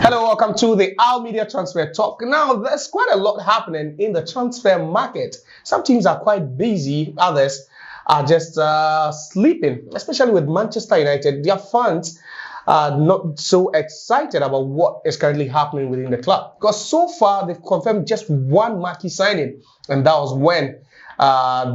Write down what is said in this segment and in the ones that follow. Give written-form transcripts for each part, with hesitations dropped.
Hello, welcome to the Al Media Transfer Talk. Now, there's quite a lot happening in the transfer market. Some teams are quite busy, others are just sleeping, especially with Manchester United. Their fans are not so excited about what is currently happening within the club. Because so far, they've confirmed just one marquee signing, and that was when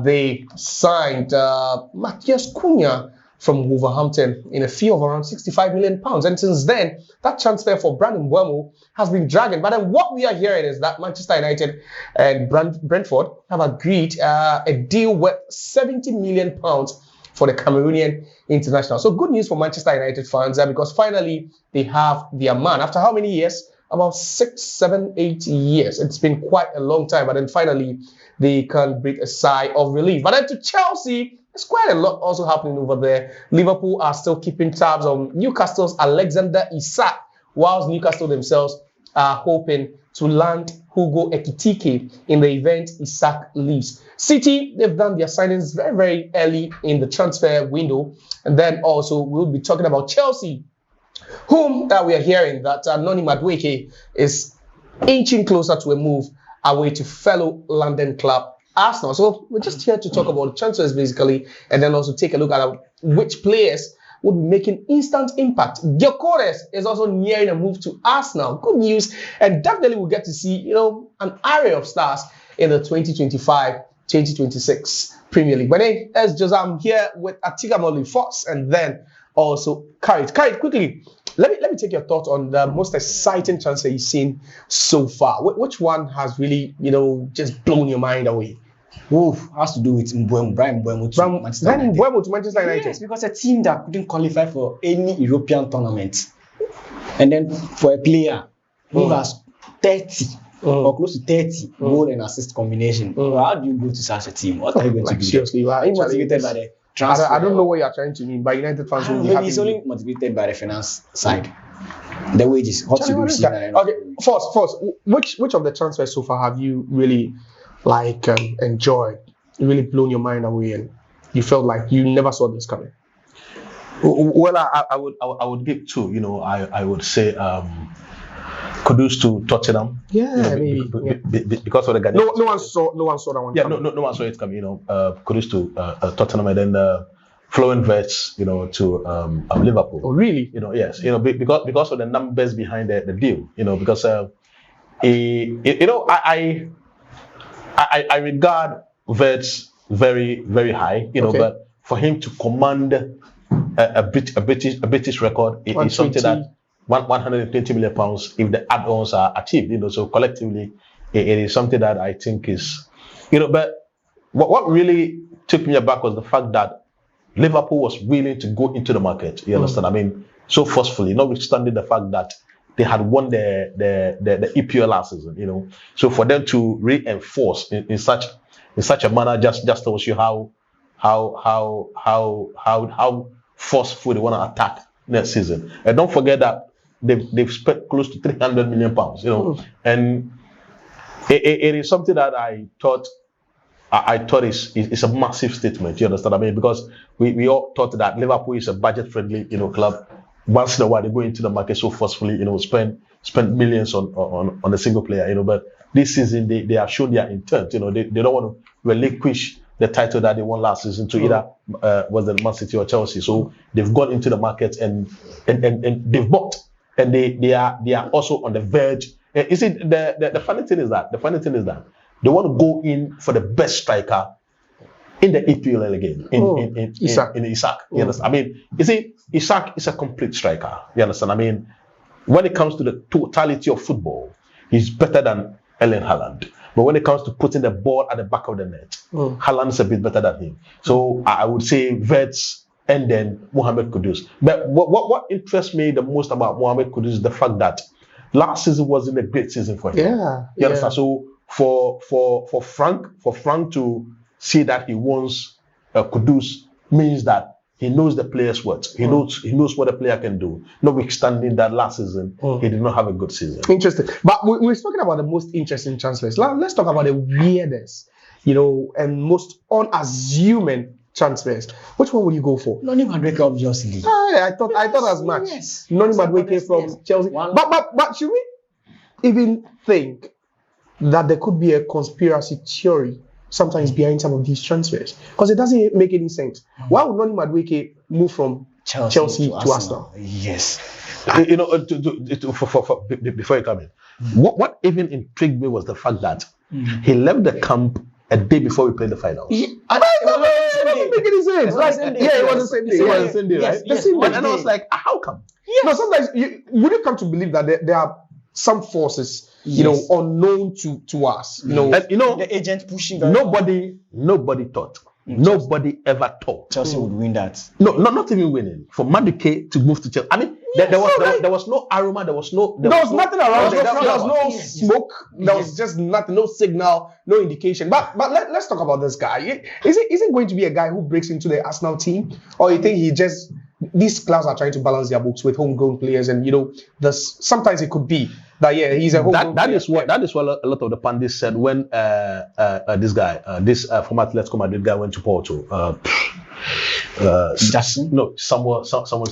they signed CUNHA from Wolverhampton in a fee of around £65 million. And since then, that transfer for Brandon Mbeumo has been dragging. But then what we are hearing is that Manchester United and Brentford have agreed a deal worth £70 million for the Cameroonian international. So good news for Manchester United fans because finally they have their man. After how many years? About 6, 7, 8 years. It's been quite a long time. But then finally they can breathe a sigh of relief. But then to Chelsea, there's quite a lot also happening over there. Liverpool are still keeping tabs on Newcastle's Alexander Isak, whilst Newcastle themselves are hoping to land Hugo Ekitike in the event Isak leaves. City, they've done their signings very, very early in the transfer window. And then also we'll be talking about Chelsea, whom we are hearing that Noni Madueke is inching closer to a move away to fellow London club Arsenal. So we're just here to talk about transfers basically, and then also take a look at which players would be making instant impact. Gyökeres is also nearing a move to Arsenal. Good news, and definitely we'll get to see an array of stars in the 2025-2026 Premier League. But hey, as just I'm here with Atika Molly Fox and then also Karit. Karit, quickly, let me take your thoughts on the most exciting transfer you've seen so far. Which one has really, just blown your mind away? Has to do with Brian Mbeumo to Manchester United. Mbeumo to Manchester United. Yes, because a team that couldn't qualify for any European tournament, and then for a player who has 30 or close to 30 goal and assist combination, how do you go to such a team? What are you going to do? Seriously, you are motivated by the transfer. I don't know what you are trying to mean, but United fans will be maybe happy. he's only motivated by the finance side. The wages. What to do? Okay, first, which of the transfers so far have you really enjoyed, really blown your mind away, and you felt like you never saw this coming? Well, I would give two. I would say kudos to Tottenham. Because of the Ghanaian. No one saw that one. Yeah, coming. no one saw it coming. Kudos to Tottenham, and then Florian Wirtz, to Liverpool. Oh, really? Yes. Because of the numbers behind the deal. Because I regard Wirtz very, very high. Okay. But for him to command a British record is something that £120 million if the add-ons are achieved. So collectively, it is something that I think is, But what really took me aback was the fact that Liverpool was willing to go into the market. You understand? I mean, so forcefully, notwithstanding the fact that they had won the EPL last season. So for them to reinforce in such a manner just tells you how forceful they want to attack next season. And don't forget that they've spent close to £300 million. And it is something that I thought is a massive statement. You understand? I mean, because we all thought that Liverpool is a budget-friendly, club. Once in a while, they go into the market so forcefully, spend millions on a single player, But this season, they have shown their intent. They don't want to relinquish the title that they won last season to either was the Man City or Chelsea. So they've gone into the market and they've bought, and they are also on the verge. You see, the funny thing is that they want to go in for the best striker in the EPL again, in Isak. You understand? I mean, you see, Isak is a complete striker. You understand? I mean, when it comes to the totality of football, he's better than Erling Haaland. But when it comes to putting the ball at the back of the net, Haaland is a bit better than him. So I would say Wirtz and then Mohamed Kudus. But what interests me the most about Mohamed Kudus is the fact that last season wasn't a great season for him. Yeah. You understand? So for Frank to see that he wants Kudus means that he knows the player's worth. He knows what the player can do. Notwithstanding that last season, he did not have a good season. Interesting. But we're talking about the most interesting transfers. Let's talk about the weirdest, and most unassuming transfers, which one would you go for? Noni Madueke, obviously. I thought as much. Yes. Noni Madueke from Chelsea. But should we even think that there could be a conspiracy theory sometimes behind some of these transfers? Because it doesn't make any sense. Why would Noni Madueke move from Chelsea to Arsenal? Yes. You know, before you come in, what even intrigued me was the fact that he left the camp a day before we played the final. It doesn't make any sense. It was the same day. It was the same day, right? The same day. And I was like, how come? Yes. No, sometimes would you come to believe that there are some forces, unknown to us, and the agent pushing. Nobody thought. Nobody ever thought Chelsea would win that. No, not even winning. For Madueke to move to Chelsea. I mean, there was no aroma, there was nothing around. There was no smoke. There was just nothing, no signal, no indication. But let's talk about this guy. Is it going to be a guy who breaks into the Arsenal team, or you think these clubs are trying to balance their books with homegrown players, and sometimes it could be that he's a homegrown player. That is what a lot of the pundits said when this guy, this former Atletico Madrid guy went to Porto. Jackson? No, someone. Samuel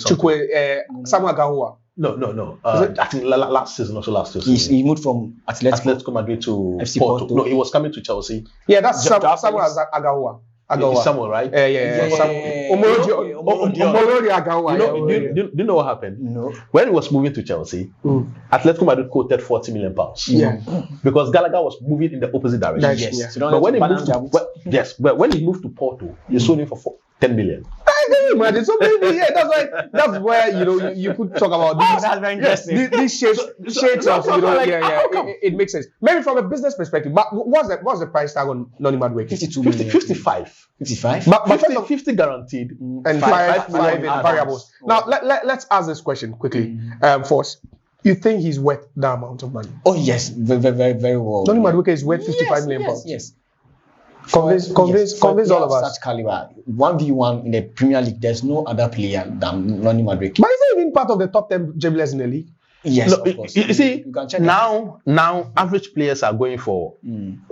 Gahua. No. I think last season. He moved from Atletico Madrid to FC Porto. No, he was coming to Chelsea. Yeah, that's Samuel Agahua. It's Samuel, right? Yeah. Omorodi Agawa. Do you know what happened? No. When he was moving to Chelsea, Atletico Madrid quoted £40 million. Yeah. Because Gallagher was moving in the opposite direction. Yes. Yeah. So But when he moved to Porto, he sold him for 10 million. Imagine so maybe that's where you could talk about these. That's very interesting. These shades of it makes sense. Maybe from a business perspective, but what's the price tag on Noni Madueke? 52 million. 55. 55? But 50 guaranteed and 5 in variables. Now let's ask this question quickly. Force, you think he's worth that amount of money? Oh yes, very, very, very well. Noni Madueke is worth 55 million pounds. Yes. Convince all of us. Such caliber, 1v1 in the Premier League, there's no other player than Noni Madueke. But is he even part of the top 10 dribblers in the league? Yes, of course. You see, you can check now average players are going for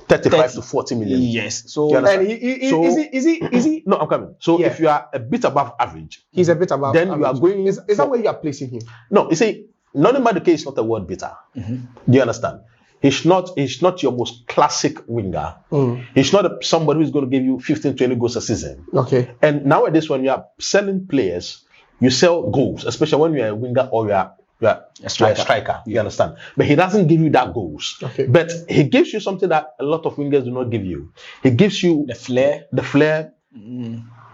35 to 40 million. Yes. So and is he? No, I'm coming. So if you are a bit above average, he's a bit above. Then average. you are going. Is that where you are placing him? No, you see, Noni Madueke is not a world beater. Do you understand? He's not your most classic winger. He's not somebody who's going to give you 15, 20 goals a season. Okay. And nowadays, when you are selling players, you sell goals, especially when you are a winger or you are a striker. You understand? But he doesn't give you that goals. Okay. But he gives you something that a lot of wingers do not give you. He gives you the flair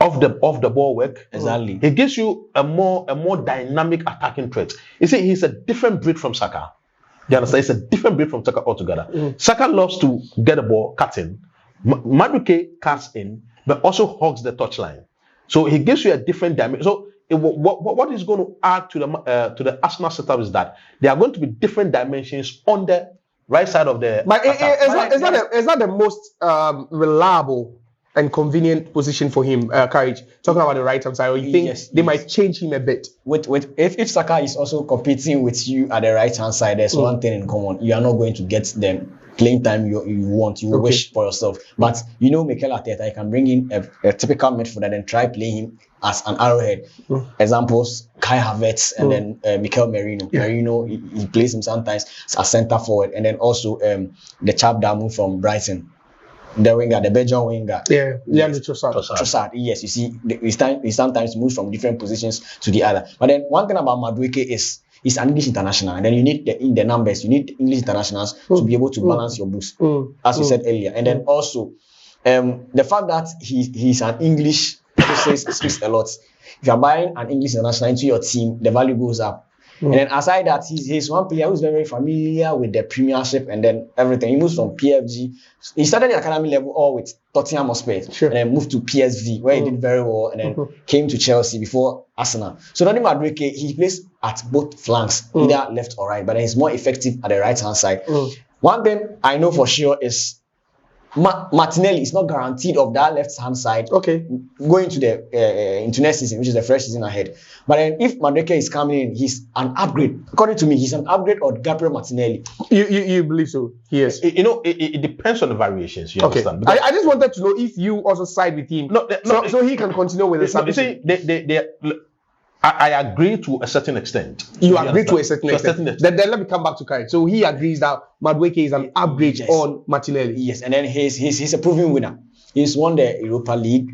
of the ball work. Exactly. He gives you a more dynamic attacking threat. You see, he's a different breed from Saka. You understand? It's a different breed from Saka altogether. Saka loves to get the ball, cut in. Madueke cuts in, but also hogs the touchline. So he gives you a different dimension. So what is going to add to the Arsenal setup is that there are going to be different dimensions on the right side of the. But is that the most reliable and convenient position for him, Courage? Talking about the right hand side, or you think they might change him a bit? If Saka is also competing with you at the right hand side, there's one thing in common: you are not going to get them playing time you want. You wish for yourself, but Mikel Arteta, you can bring in a typical midfielder and try playing him as an arrowhead. Examples: Kai Havertz and then Mikel Merino. Merino he plays him sometimes as centre forward, and then also the chap that moved from Brighton. The winger, the Belgian winger. Yeah, Leandro Trossard. Trossard, yes. You see, he sometimes moves from different positions to the other. But then one thing about Madueke is he's an English international, and then you need the numbers. You need English internationals to be able to balance your books, as you said earlier. And then also, the fact that he's an English speaks a lot. If you're buying an English international into your team, the value goes up. And then aside that, he's one player who's very familiar with the Premiership and then everything. He moves from PFG. He started at academy level all with Tottenham Hotspur, and then moved to PSV where he did very well, and then came to Chelsea before Arsenal. So Noni Madueke, he plays at both flanks, either left or right, but he's more effective at the right hand side. One thing I know for sure is Martinelli is not guaranteed of that left-hand side. Okay. Going to the into next season, which is the fresh season ahead. But then if Madueke is coming in, he's an upgrade. According to me, he's an upgrade of Gabriel Martinelli. You believe so? Yes. It depends on the variations. You Okay. understand? I just wanted to know if you also side with him. So he can continue with the service. I agree to a certain extent. You agree to a certain extent. Then let me come back to Kai. So he agrees that Madueke is an upgrade on Martinelli. Yes, and then he's a proven winner. He's won the Europa League.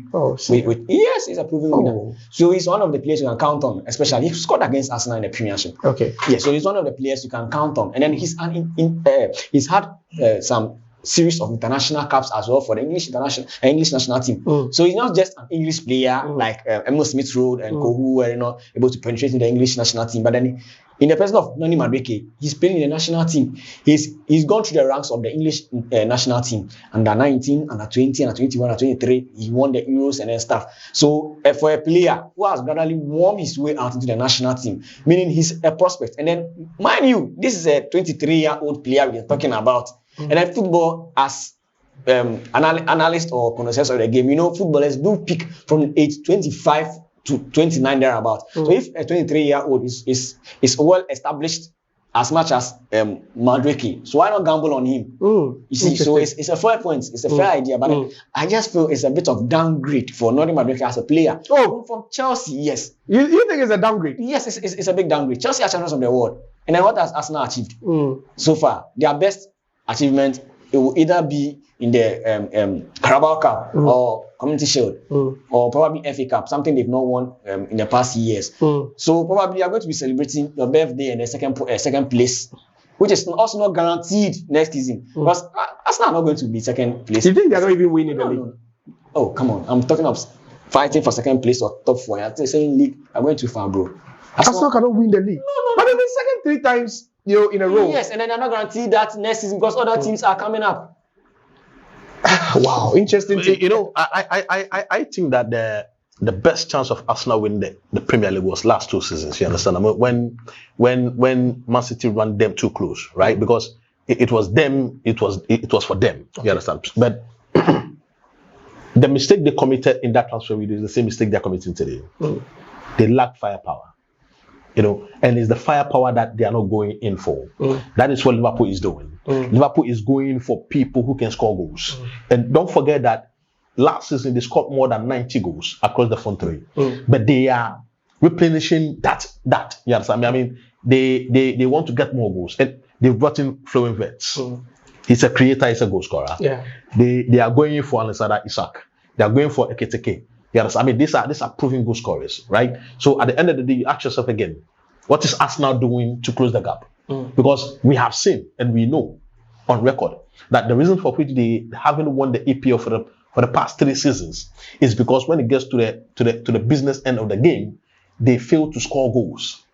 Yes, he's a proven winner. So he's one of the players you can count on, especially he scored against Arsenal in the Premiership. Okay. Yes, so he's one of the players you can count on. And then he's had some series of international caps as well for the English national team. So he's not just an English player like Emil Smith Rowe and Kohu were not able to penetrate in the English national team. But then in the person of Noni Madueke, he's playing in the national team. He's gone through the ranks of the English national team. Under 19, under 20, under 21, under 23. He won the Euros and then stuff. So for a player who has gradually warmed his way out into the national team, meaning he's a prospect. And then, mind you, this is a 23-year-old player we're talking about. And then football, as analyst or connoisseurs of the game, footballers do peak from age 25 to 29 thereabout. So if a 23-year-old is well established as much as Madueke, so why not gamble on him? You see, so it's a fair point, it's a fair idea, but I just feel it's a bit of downgrade for Noni Madueke as a player. From Chelsea, yes. You think it's a downgrade? Yes, it's a big downgrade. Chelsea are champions of the world, and then what has Arsenal achieved so far? Their best achievement, it will either be in the Carabao Cup or Community Shield or probably FA Cup, something they've not won in the past years. So probably you are going to be celebrating your birthday and the second place, which is also not guaranteed next season because Arsenal are not going to be second place. You think they're not even winning the league? No. Oh, come on. I'm talking of fighting for second place or top 4. I'm saying league. I'm going too far, bro. Arsenal cannot win the league. No. But in the second 3 times, in a row. Yes, and then they're not guaranteed that next season because other teams are coming up. Wow, interesting. I think that the best chance of Arsenal winning the Premier League was last 2 seasons. You understand? I mean, when Man City ran them too close, right? Because it was them. It was for them. You understand? But the mistake they committed in that transfer window is the same mistake they're committing today. They lack firepower. And it's the firepower that they are not going in for. That is what Liverpool is doing. Liverpool is going for people who can score goals. And don't forget that last season they scored more than 90 goals across the front 3. But they are replenishing that. You understand? I mean, they want to get more goals. And they've brought in Florian Wirtz. He's a creator, he's a goal scorer. Yeah. They are going for Alexander Isak. They are going for Ekitike. Yes, I mean these are proven goal scorers, right? So at the end of the day, you ask yourself again, what is Arsenal doing to close the gap? Because we have seen and we know on record that the reason for which they haven't won the EPL for the past 3 seasons is because when it gets to the business end of the game, they fail to score goals.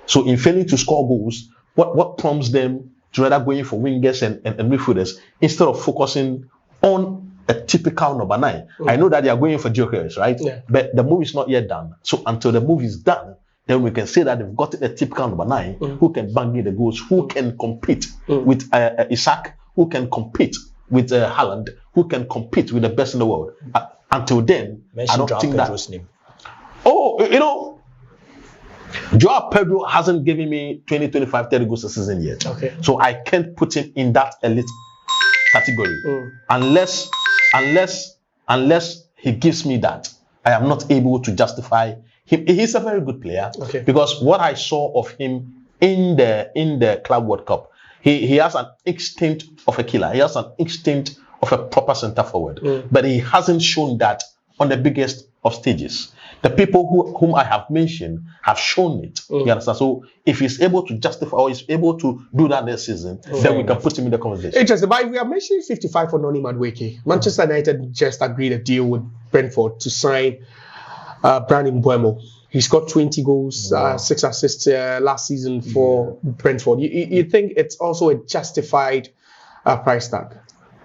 So in failing to score goals, what prompts them to rather going for wingers and midfielders instead of focusing on a typical number 9. I know that they are going for jokers, right? Yeah. But the move is not yet done. So until the move is done, then we can say that they've got a typical number 9 who can bang in the goals, who can compete with Isak, who can compete with Haaland, who can compete with the best in the world. Until then, I don't think that. Name. Joao Pedro hasn't given me 20, 25, 30 goals a season yet. Okay. So I can't put him in that elite category unless he gives me that. I am not able to justify him. He's a very good player because what I saw of him in the Club World Cup, he has an instinct of a killer. He has an instinct of a proper centre forward, but he hasn't shown that on the biggest of stages. The people whom I have mentioned have shown it. You understand? So if he's able to justify or is able to do that next season, then we can put him in the conversation. Interesting. But we are mentioning 55 for Noni Madueke. Manchester United just agreed a deal with Brentford to sign Brandon Mbeumo. He's got 20 goals, 6 assists last season for Brentford. You think it's also a justified price tag?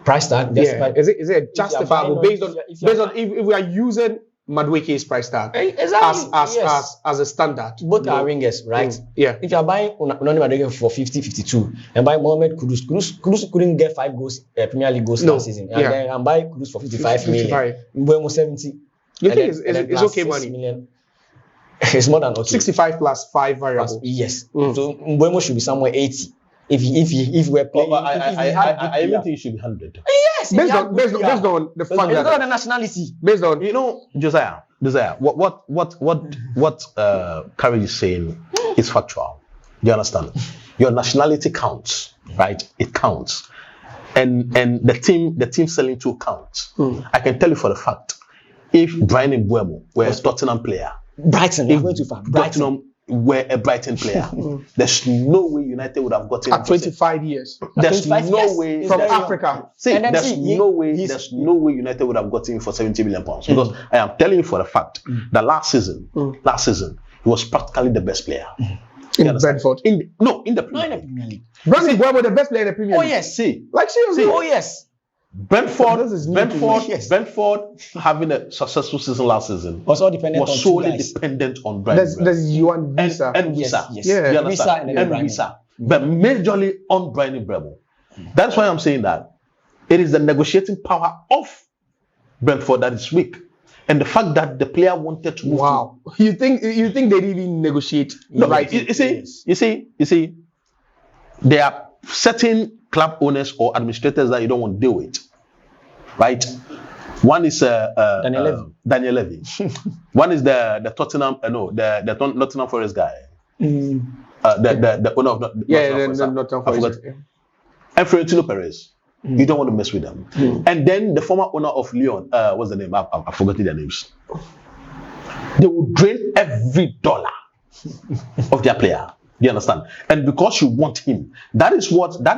Price tag? Yeah. Is it justifiable based on if we are using Madueke's price tag Exactly. as a standard. Both are wingers, right? Yeah. If you are buying Noni Madueke for 50-52 and buying Mohamed Kudus couldn't get 5 goals, Premier League goals last season. And then I'm buying Kudus for 55 million. Mbeumo 70. You think it's okay money? Million. It's more than okay. 65 plus 5 variables. Yes. So Mbeumo should be somewhere 80. If we're playing, I even think it should be 100. Yes. Based on the fact Based on the nationality. Based on Josiah, what Courage is saying is factual. Do you understand? Your nationality counts, right? It counts, and the team selling too counts. I can tell you for the fact, if Brian Mbeumo were a Tottenham player, Brighton, if going too far, Tottenham were a Brighton player, there's no way United would have gotten at 25 years. There's no way from Africa. There's no way United would have gotten him for 70 million pounds. Because I am telling you for a fact that last season, he was practically the best player. In Brentford. In the Premier League. Brian Mbeumo, the best player in the Premier League. Oh yes, seriously. Oh yes. Brentford having a successful season last season was all dependent on solely dependent on Brian. There's Yuan Visa and Visa. Yes. Yeah. Visa. But majorly on Brian Mbeumo. That's why I'm saying that it is the negotiating power of Brentford that is weak. And the fact that the player wanted to move. Wow. You think they didn't even negotiate? No, right. You see, there are certain club owners or administrators that you don't want to deal with, right? One is Daniel Levy. One is the Tottenham, the Nottingham Forest guy. The owner of Nottingham Forest. And Florentino Perez. You don't want to mess with them. And then the former owner of Lyon, what's the name? I've forgotten their names. They will drain every dollar of their player. Do you understand? And because you want him, that is what what's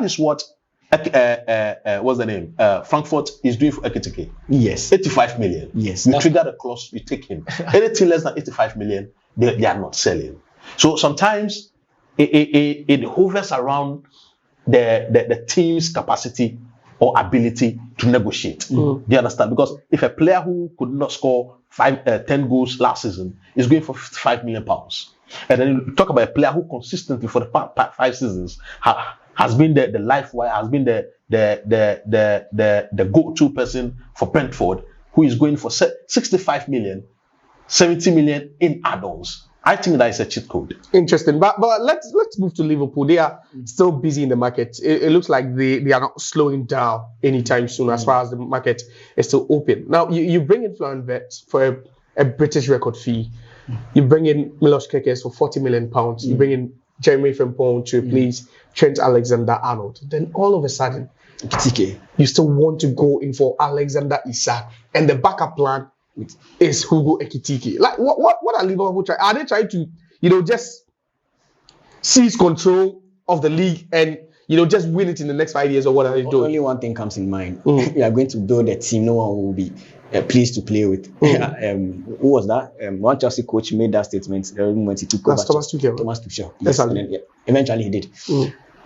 the name? Frankfurt is doing for Ekitike. Yes. 85 million. Yes. You trigger the clause, you take him. Anything less than 85 million, they are not selling. So sometimes it hovers around the team's capacity or ability to negotiate. Do you understand? Because if a player who could not score 10 goals last season is going for 55 million pounds, and then you talk about a player who consistently for the past 5 seasons has been the life wire, has been the go-to person for Brentford, who is going for 65 million, 70 million in add-ons. I think that is a cheat code. Interesting, but let's move to Liverpool. They are still busy in the market. It looks like they are not slowing down anytime soon as far as the market is still open. Now you bring in Florian Wirtz for a British record fee. You bring in Milos Kerkez for £40 million. You bring in Jeremy Frimpong to replace Trent Alexander-Arnold. Then all of a sudden, Ekitike, you still want to go in for Alexander Isak, and the backup plan is Hugo Ekitike. Like what are Liverpool trying? Are they trying to just seize control of the league and just win it in the next 5 years, or what are they doing? Only one thing comes in mind. You are going to build a team no one will be pleased to play with. Who was that? One Chelsea coach made that statement the moment he took over. Thomas Tuchel. Thomas Tuchel. Yes, and then, eventually he did.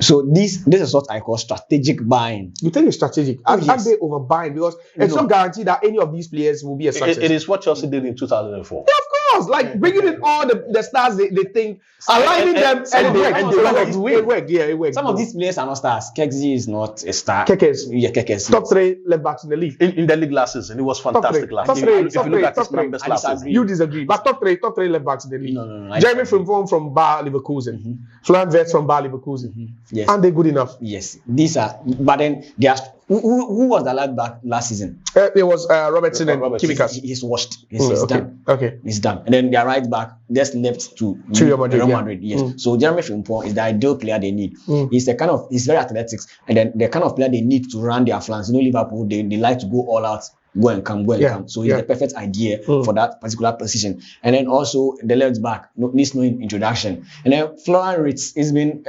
So this is what I call strategic buying. You think it's strategic? Aren't they overbuying? Because it's not guaranteed that any of these players will be a success. It is what Chelsea did in 2004. Yeah, of course. Like bringing in all the stars they think, aligning them, and it worked. Yeah, it worked. Some of these players are not stars. Kekzi is not a star. Kekes. Top 3 left backs in the league. In the league last season, it was fantastic last season. If you look at his numbers last season. You disagree. But top three left backs in the league. No. Jeremy Frimpong from Bayer Leverkusen. Florian Wirtz from Bayer Leverkusen. Yes. Aren't they good enough? Yes. These are, but then they are. Who was the left back last season? It was Robertson and Kimikas. He's washed. He's done. Okay. He's done. And then their right back just left to Real Madrid. Yes. So Jeremy Frimpong is the ideal player they need. He's very athletic, and then the kind of player they need to run their flanks. Liverpool, they like to go all out, go and come. So he's the perfect idea for that particular position. And then also the left back needs no introduction. And then Florian Wirtz has been.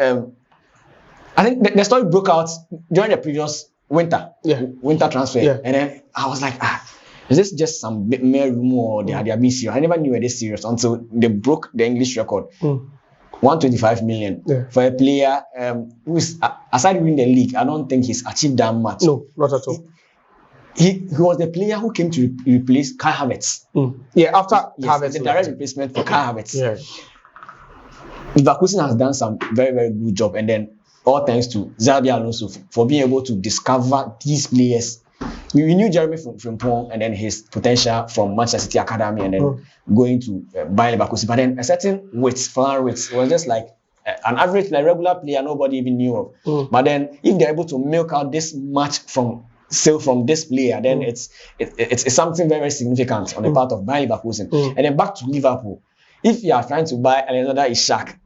I think the story broke out during the previous winter transfer, and then I was like, is this just some mere rumor or they are being serious? I never knew they were serious until they broke the English record. 125 million for a player who's aside winning the league. I don't think he's achieved that much. No, not at all. he was the player who came to replace Kai Havertz. Yeah, after Yes, Havertz. it's a direct replacement for Kai Havertz. Yeah. Leverkusen has done some very, very good job, and then all thanks to Xabi Alonso for being able to discover these players. We knew Jeremy Frimpong and then his potential from Manchester City Academy and then going to Bayer Leverkusen. But then a certain Florian Wirtz was just like an average, like regular player nobody even knew of. But then if they're able to milk out this much from this player, then it's something very, very significant on the part of Bayer Leverkusen. And then back to Liverpool. If you are trying to buy Alexander Isak,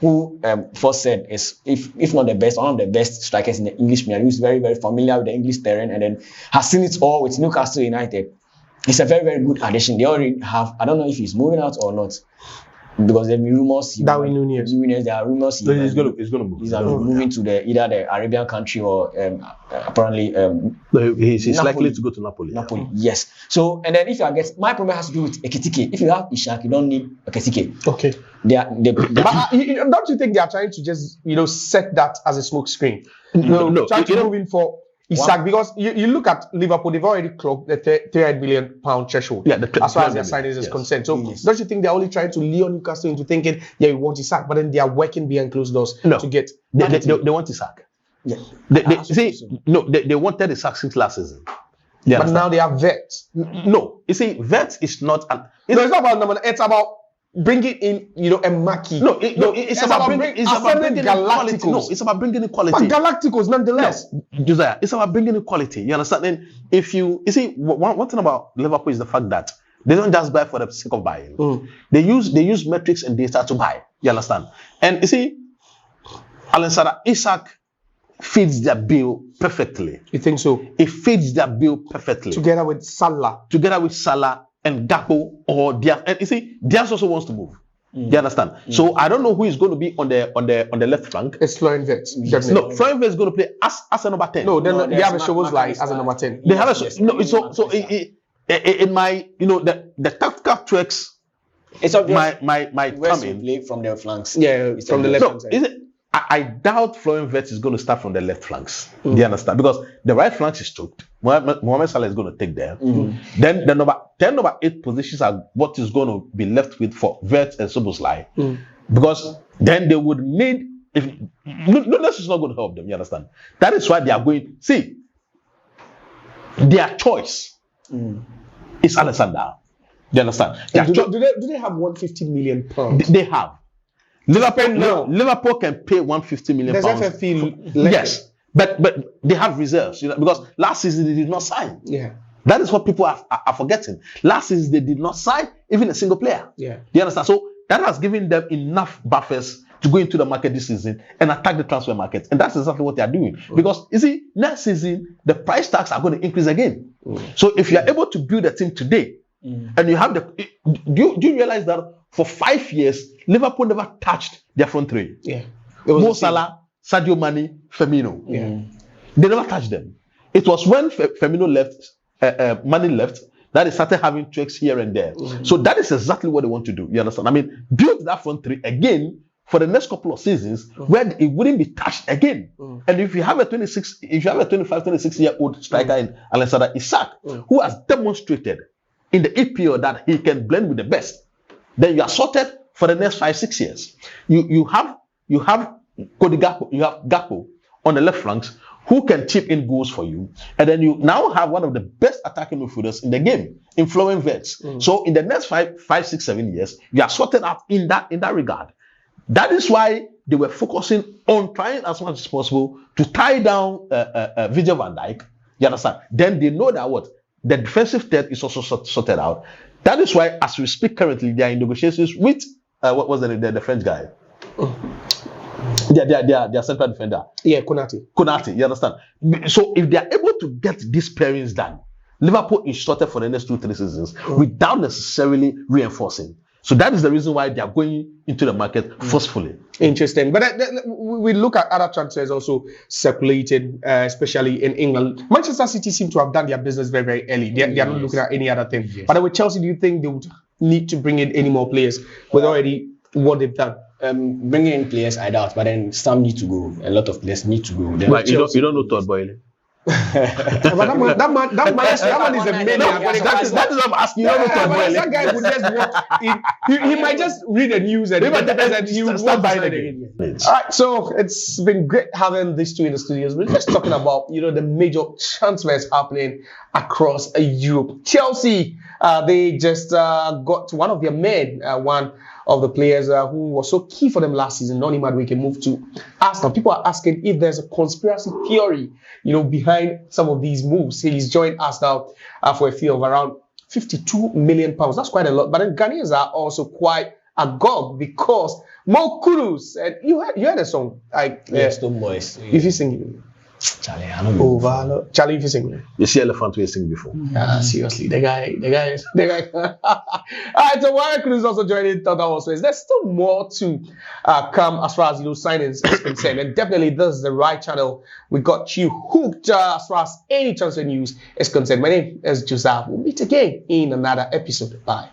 who first said is if not the best, one of the best strikers in the English Premier League, who's very, very familiar with the English terrain and then has seen it all with Newcastle United. It's a very, very good addition. They already have, I don't know if he's moving out or not, because there be rumors. Darwin Núñez. There are rumors he's going to move. He's moving to either the Arabian country or apparently he's likely to go to Napoli. Napoli, yes. So and then if you get, my problem has to do with Ekitike. If you have Isak, you don't need Ekitike. Okay. But don't you think they are trying to just set that as a smoke screen? No. Trying to move in for Isak, because you look at Liverpool, they've already clocked the £300 million threshold. Yeah, as far as their signings is concerned. So don't you think they're only trying to lure Newcastle into thinking, yeah, we want Isak, but then they are working behind closed doors to get. They want Isak. Yeah. They wanted Isak since last season. But now they have Vets. No, you see, Vets is not. It's not about number. It's about bringing in, a Maki. It's about bringing in quality. No, it's about bringing in quality. But Galacticos, nonetheless. No, Josiah, it's about bringing in quality. You understand? And if you see, one thing about Liverpool is the fact that they don't just buy for the sake of buying. They use metrics and data to buy. You understand? And you see, Alan Sada, Isak fits their bill perfectly. You think so? It fits their bill perfectly. Together with Salah. And Gakpo or Diaz, and you see, Diaz also wants to move. You understand? So I don't know who is going to be on the left flank. It's Florian Wirtz. No, Florian Wirtz is going to play as a number 10. No, then they have a Szoboszlai as a number 10. They have a in my the tactical tricks. It's obvious. My coming play from the flanks. Yeah, from the left hand side. I doubt Florian Wirtz is going to start from the left flanks. Do you understand? Because the right flank is choked. Mohamed Salah is going to take there. Then the number 8 positions are what is going to be left with for Wirtz and Szoboszlai. Because then they would need, Nunes is not going to help them. You understand? That is why they are going. See, their choice is Alexander. Do you understand? Do they have £150 million? They have. Liverpool can pay £150 million. Does FFP yes, but they have reserves, because last season they did not sign. Yeah, that is what people are forgetting. Last season they did not sign even a single player. Yeah, you understand? So that has given them enough buffers to go into the market this season and attack the transfer market, and that's exactly what they are doing. Because you see, next season the price tags are going to increase again. So if you are able to build a team today, and you have do you realize that for 5 years Liverpool never touched their front three? Yeah, Mo Salah, Sadio Mane, Firmino. Yeah, they never touched them. It was when Firmino left, Mane left, that they started having tricks here and there. So that is exactly what they want to do. You understand? I mean, build that front three again for the next couple of seasons where it wouldn't be touched again. And if you have a 26-year-old striker in Alexander Isak, who has demonstrated in the EPL that he can blend with the best, then you are sorted for the next 5-6 years. You have Cody Gakpo, you have Gakpo on the left flanks who can chip in goals for you, and then you now have one of the best attacking midfielders in the game in Florian Wirtz. So in the next 5, 6, 7 years, you are sorted out in that regard. That is why they were focusing on trying as much as possible to tie down Virgil van Dijk. You understand? Then they know that the defensive third is also sorted out. That is why, as we speak currently, they are in negotiations with what was the French guy? Their central defender. Yeah, Konate. You understand? So if they are able to get these pairings done, Liverpool is sorted for the next 2-3 seasons without necessarily reinforcing. So that is the reason why they are going into the market forcefully. Interesting. But we look at other transfers also circulating, especially in England. Manchester City seem to have done their business very, very early. They are not looking at any other thing. Yes. But with Chelsea, do you think they would need to bring in any more players with already what they've done? Bringing in players, I doubt. But then some need to go. A lot of players need to go. But you don't know Todd Boehly? But that man is a maniac. That is what I'm asking. You don't know to avoid That guy would just walk. He might just read the news and he would start walk buying beside again. All right, so it's been great having these two in the studios. We're just talking about the major transfers happening across Europe. Chelsea, they just got one of their men, one of the players who was so key for them last season, Noni Madueke, moved to Arsenal. People are asking if there's a conspiracy theory, behind some of these moves. He's joined Arsenal for a fee of around £52 million. That's quite a lot. But then Ghanaians are also quite agog because Mo Kudus, and you heard a song like Stone Boys. If you sing it. Charlie, I don't know. Charlie, if you sing it. You see Elephant we sing before. Seriously, the guy. All right, so Warren Kudus is also joining Tottenham Space. There's still more to come as far as signings is concerned, and definitely this is the right channel. We got you hooked as far as any transfer news is concerned. My name is Joseph. We'll meet again in another episode. Bye.